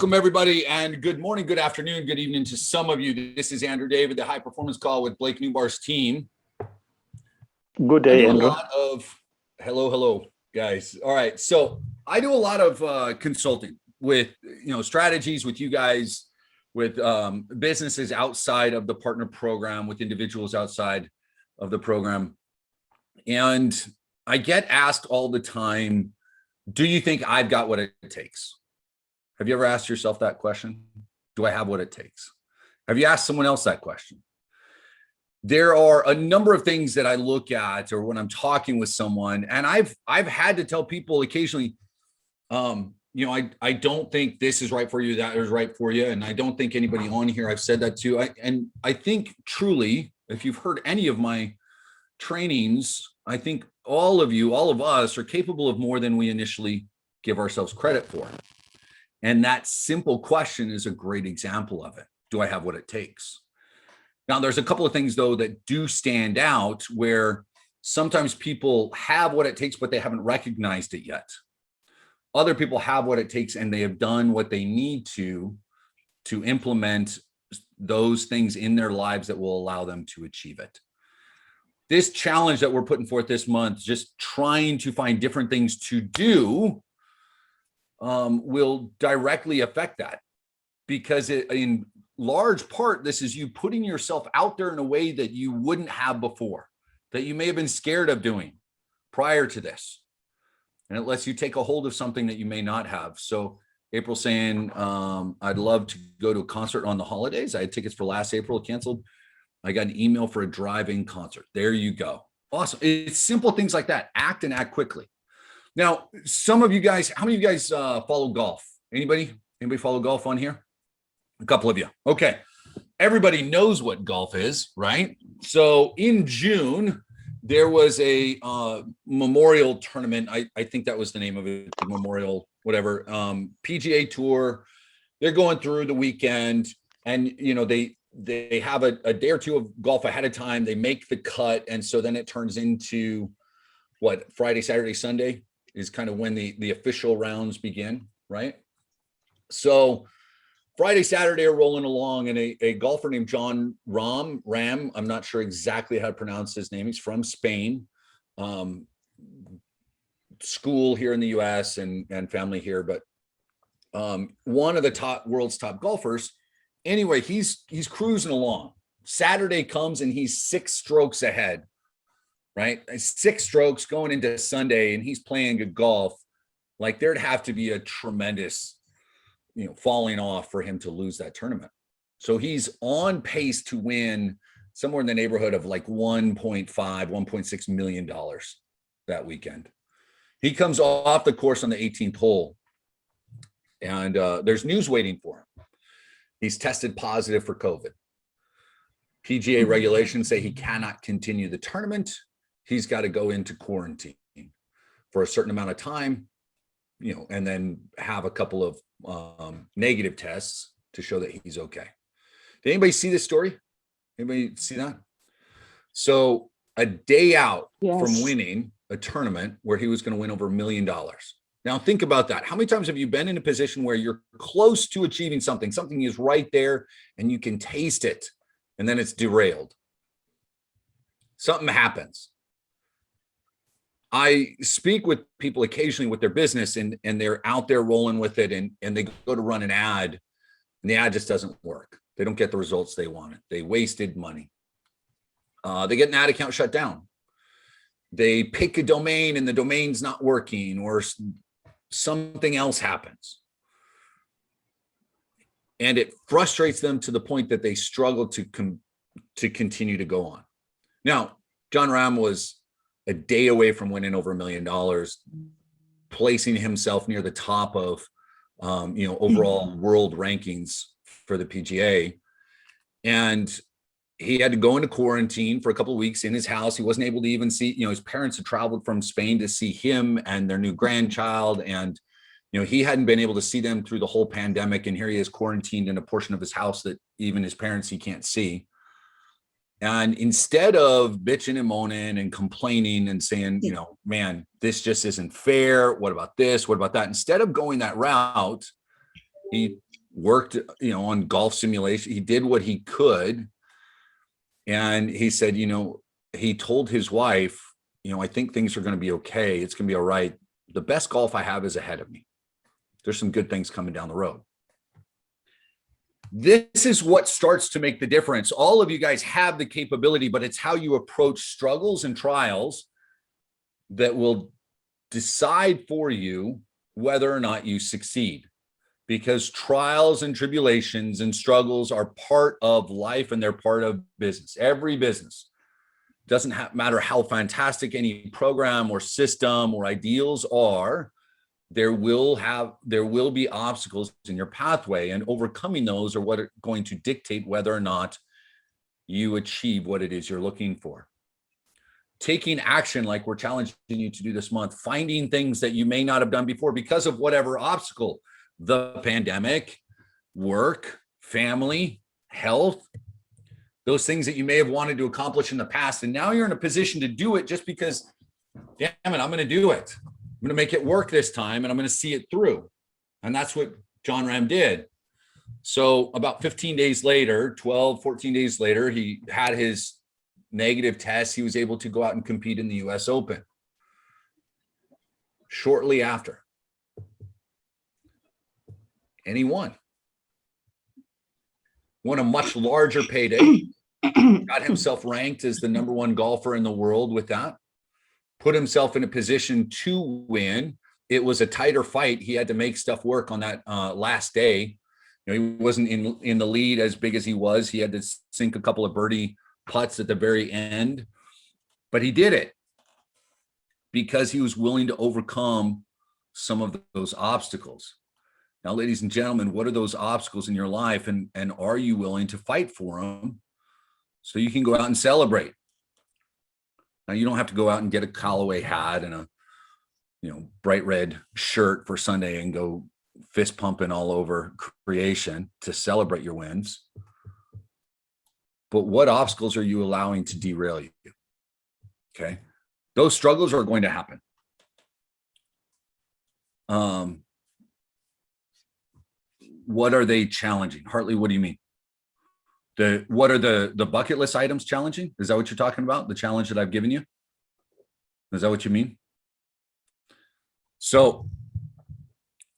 Welcome, everybody, and good morning, good afternoon, good evening to some of you. This is Andrew David, the High Performance Call with Blake Newbar's team. Good day, Andrew. Hello, guys. All right, so I do a lot of consulting with strategies with you guys, with businesses outside of the partner program, with individuals outside of the program, and I get asked all the time, "Do you think I've got what it takes?" Have you ever asked yourself that question? Do I have what it takes? Have you asked someone else that question? There are a number of things that I look at, or when I'm talking with someone, and I've had to tell people occasionally, I don't think this is right for you, that is right for you, and I don't think anybody on here I've said that to. I think truly, if you've heard any of my trainings, I think all of us are capable of more than we initially give ourselves credit for. And that simple question is a great example of it. Do I have what it takes? Now, there's a couple of things, though, that do stand out where sometimes people have what it takes, but they haven't recognized it yet. Other people have what it takes and they have done what they need to implement those things in their lives that will allow them to achieve it. This challenge that we're putting forth this month, just trying to find different things to do, will directly affect that, because in large part, this is you putting yourself out there in a way that you wouldn't have before, that you may have been scared of doing prior to this. And it lets you take a hold of something that you may not have. So April's saying, I'd love to go to a concert on the holidays. I had tickets for last April, canceled. I got an email for a drive-in concert. There you go. Awesome. It's simple things like that. Act and act quickly. Now, some of you guys, how many of you guys follow golf? Anybody follow golf on here? A couple of you. Okay. Everybody knows what golf is, right? So in June, there was a memorial tournament. I think that was the name of it, the memorial, whatever, PGA Tour. They're going through the weekend, and they have a day or two of golf ahead of time. They make the cut, and so then it turns into what, Friday, Saturday, Sunday is kind of when the official rounds begin, right? So Friday, Saturday are rolling along, and a golfer named Jon Rahm, I'm not sure exactly how to pronounce his name. He's from Spain, school here in the US and family here, but one of the world's top golfers. Anyway, he's cruising along. Saturday comes and he's 6 strokes ahead, right? 6 strokes going into Sunday, and he's playing good golf. Like, there'd have to be a tremendous, falling off for him to lose that tournament. So he's on pace to win somewhere in the neighborhood of like $1.6 million that weekend. He comes off the course on the 18th hole, and there's news waiting for him. He's tested positive for COVID. PGA regulations say he cannot continue the tournament. He's got to go into quarantine for a certain amount of time, and then have a couple of negative tests to show that he's okay. Did anybody see this story? Anybody see that? So a day out from winning a tournament where he was going to win over $1 million. Now think about that. How many times have you been in a position where you're close to achieving something? Something is right there and you can taste it, and then it's derailed. Something happens. I speak with people occasionally with their business, and they're out there rolling with it, and they go to run an ad, and the ad just doesn't work. They don't get the results they wanted. They wasted money. They get an ad account shut down. They pick a domain and the domain's not working, or something else happens. And it frustrates them to the point that they struggle to continue to go on. Now, Jon Rahm was a day away from winning over $1 million, placing himself near the top of, overall world rankings for the PGA. And he had to go into quarantine for a couple of weeks in his house. He wasn't able to even see, his parents had traveled from Spain to see him and their new grandchild. And, he hadn't been able to see them through the whole pandemic. And here he is quarantined in a portion of his house that even his parents, he can't see. And instead of bitching and moaning and complaining and saying, man, this just isn't fair. What about this? What about that? Instead of going that route, he worked, on golf simulation. He did what he could. And he said, he told his wife, I think things are going to be okay. It's going to be all right. The best golf I have is ahead of me. There's some good things coming down the road. This is what starts to make the difference. All of you guys have the capability, but it's how you approach struggles and trials that will decide for you whether or not you succeed. Because trials and tribulations and struggles are part of life, and they're part of business. Every business. Doesn't matter how fantastic any program or system or ideals are, there will be obstacles in your pathway, and overcoming those are what are going to dictate whether or not you achieve what it is you're looking for. Taking action like we're challenging you to do this month, finding things that you may not have done before because of whatever obstacle, the pandemic, work, family, health, those things that you may have wanted to accomplish in the past. And now you're in a position to do it just because, damn it, I'm going to do it. I'm going to make it work this time, and I'm going to see it through. And that's what Jon Rahm did. So about 15 days later, 14 days later, he had his negative test. He was able to go out and compete in the US Open. Shortly after. And he won a much larger payday, got himself ranked as the #1 golfer in the world with that, put himself in a position to win. It was a tighter fight. He had to make stuff work on that last day. He wasn't in the lead as big as he was. He had to sink a couple of birdie putts at the very end, but he did it because he was willing to overcome some of those obstacles. Now, ladies and gentlemen, what are those obstacles in your life, and are you willing to fight for them so you can go out and celebrate? Now, you don't have to go out and get a Callaway hat and a bright red shirt for Sunday and go fist pumping all over creation to celebrate your wins. But what obstacles are you allowing to derail you? Okay. Those struggles are going to happen. What are they challenging? Hartley, what do you mean? What are the bucket list items challenging? Is that what you're talking about? The challenge that I've given you? Is that what you mean? So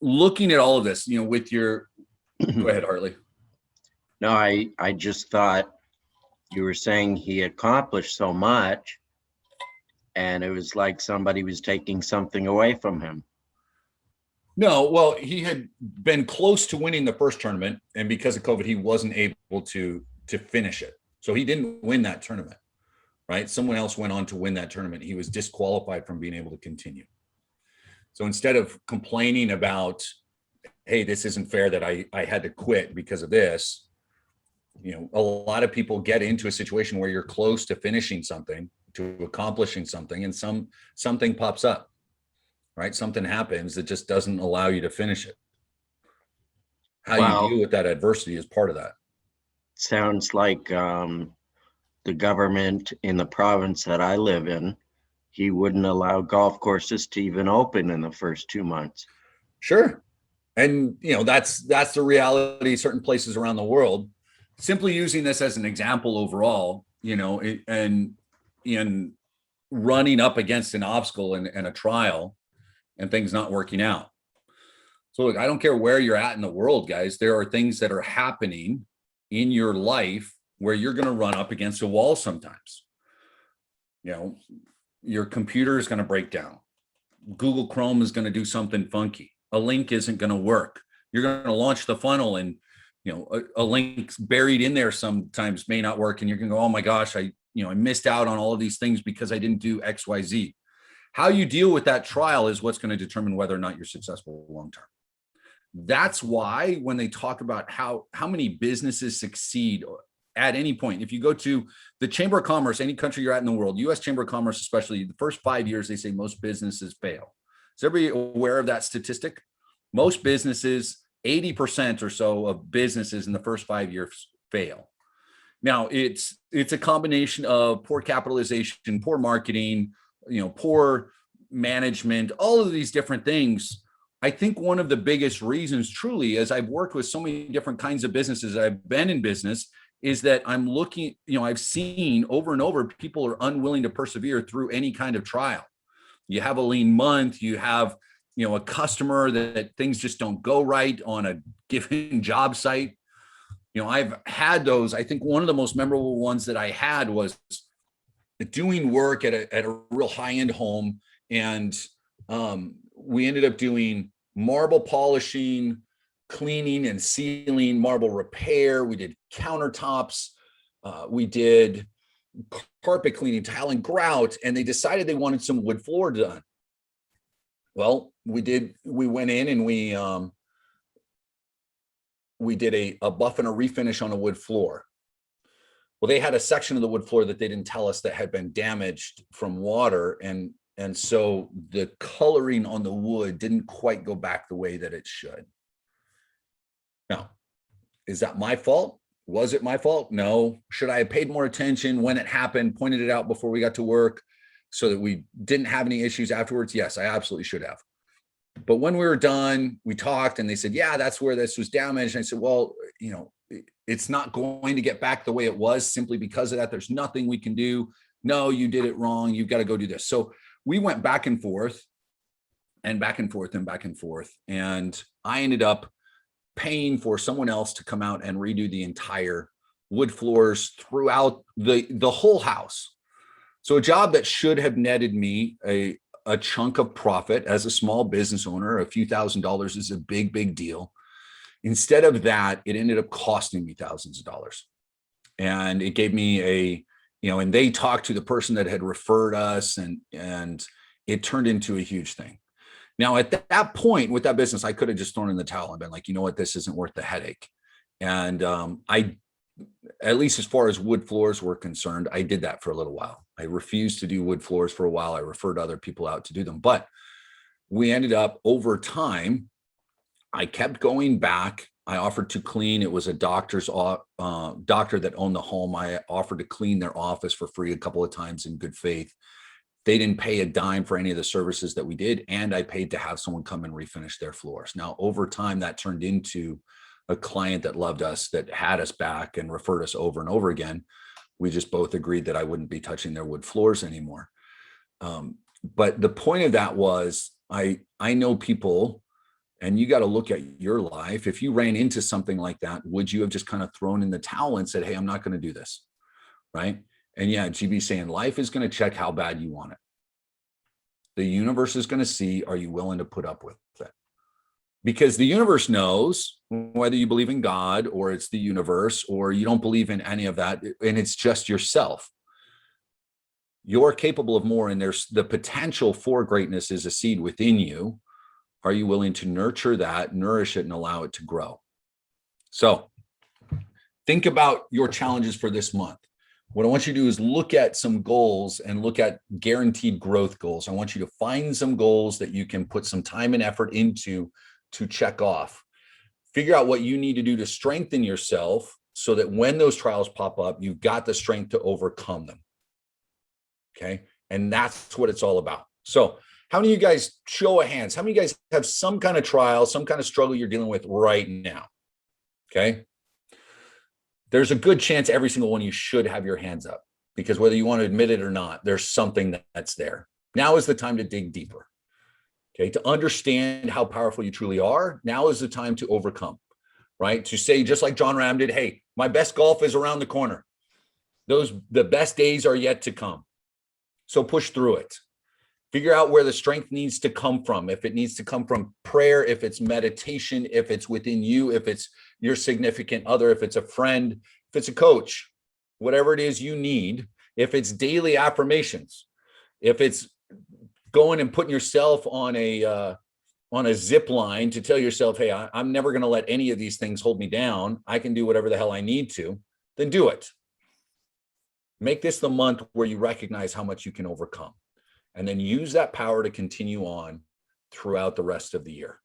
looking at all of this, with your, go ahead, Hartley. No, I just thought you were saying he accomplished so much, and it was like somebody was taking something away from him. No, well, he had been close to winning the first tournament, and because of COVID, he wasn't able to finish it. So he didn't win that tournament, right? Someone else went on to win that tournament. He was disqualified from being able to continue. So instead of complaining about, hey, this isn't fair that I had to quit because of this, a lot of people get into a situation where you're close to finishing something, to accomplishing something, and something pops up. Right? Something happens that just doesn't allow you to finish it. How you deal with that adversity is part of that. Sounds like the government in the province that I live in, he wouldn't allow golf courses to even open in the first 2 months. Sure. And, that's the reality certain places around the world. Simply using this as an example overall, and in running up against an obstacle and a trial, and things not working out. So look, I don't care where you're at in the world, guys. There are things that are happening in your life where you're going to run up against a wall sometimes. Your computer is going to break down. Google Chrome is going to do something funky. A link isn't going to work. You're going to launch the funnel, and a link buried in there sometimes may not work, and you're going to go, oh my gosh, I missed out on all of these things because I didn't do X, Y, Z. How you deal with that trial is what's going to determine whether or not you're successful long-term. That's why when they talk about how many businesses succeed at any point, if you go to the Chamber of Commerce, any country you're at in the world, US Chamber of Commerce, especially the first 5 years, they say most businesses fail. Is everybody aware of that statistic? Most businesses, 80% or so of businesses in the first 5 years fail. Now it's a combination of poor capitalization, poor marketing, poor management, all of these different things. I think one of the biggest reasons truly, as I've worked with so many different kinds of businesses, I've been in business, is that I'm looking, I've seen over and over, people are unwilling to persevere through any kind of trial. You have a lean month, you have, a customer that things just don't go right on a given job site. I've had those. I think one of the most memorable ones that I had was doing work at a real high-end home. And we ended up doing marble polishing, cleaning and sealing, marble repair. We did countertops. We did carpet cleaning, tile and grout, and they decided they wanted some wood floor done. Well, we went in and we did a buff and a refinish on a wood floor. Well, they had a section of the wood floor that they didn't tell us that had been damaged from water. And so the coloring on the wood didn't quite go back the way that it should. Now, is that my fault? Was it my fault? No. Should I have paid more attention when it happened, pointed it out before we got to work so that we didn't have any issues afterwards? Yes, I absolutely should have. But when we were done, we talked and they said, yeah, that's where this was damaged. And I said, well, it's not going to get back the way it was simply because of that. There's nothing we can do. No, you did it wrong. You've got to go do this. So we went back and forth and back and forth and back and forth. And I ended up paying for someone else to come out and redo the entire wood floors throughout the whole house. So a job that should have netted me a chunk of profit as a small business owner, a few $1,000s is a big, big deal. Instead of that, it ended up costing me thousands of dollars. And it gave me and they talked to the person that had referred us and it turned into a huge thing. Now, at that point with that business, I could have just thrown in the towel and been like, you know what, this isn't worth the headache. And I, at least as far as wood floors were concerned, I did that for a little while. I refused to do wood floors for a while. I referred other people out to do them, but we ended up over time, I kept going back. I offered to clean. It was a doctor that owned the home. I offered to clean their office for free a couple of times in good faith. They didn't pay a dime for any of the services that we did. And I paid to have someone come and refinish their floors. Now, over time, that turned into a client that loved us, that had us back and referred us over and over again. We just both agreed that I wouldn't be touching their wood floors anymore. But the point of that was I know people, and you got to look at your life. If you ran into something like that, would you have just kind of thrown in the towel and said, hey, I'm not going to do this, right? And yeah, GB's saying life is going to check how bad you want it. The universe is going to see, are you willing to put up with it? Because the universe knows, whether you believe in God or it's the universe or you don't believe in any of that, and it's just yourself. You're capable of more, and there's the potential for greatness is a seed within you. Are you willing to nurture that, nourish it, and allow it to grow? So think about your challenges for this month. What I want you to do is look at some goals and look at guaranteed growth goals. I want you to find some goals that you can put some time and effort into to check off. Figure out what you need to do to strengthen yourself so that when those trials pop up, you've got the strength to overcome them. Okay. And that's what it's all about. So how many of you guys, show of hands, how many of you guys have some kind of trial, some kind of struggle you're dealing with right now? Okay. There's a good chance every single one of you should have your hands up, because whether you want to admit it or not, there's something that's there. Now is the time to dig deeper. Okay. To understand how powerful you truly are. Now is the time to overcome, right? To say, just like John Ram did, hey, my best golf is around the corner. The best days are yet to come. So push through it. Figure out where the strength needs to come from. If it needs to come from prayer, if it's meditation, if it's within you, if it's your significant other, if it's a friend, if it's a coach, whatever it is you need, if it's daily affirmations, if it's going and putting yourself on a zip line to tell yourself, hey, I'm never going to let any of these things hold me down. I can do whatever the hell I need to, then do it. Make this the month where you recognize how much you can overcome. And then use that power to continue on throughout the rest of the year.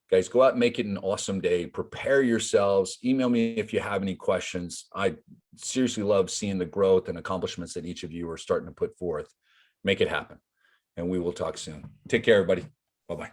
Guys, go out and make it an awesome day. Prepare yourselves. Email me if you have any questions. I seriously love seeing the growth and accomplishments that each of you are starting to put forth. Make it happen. And we will talk soon. Take care, everybody. Bye-bye.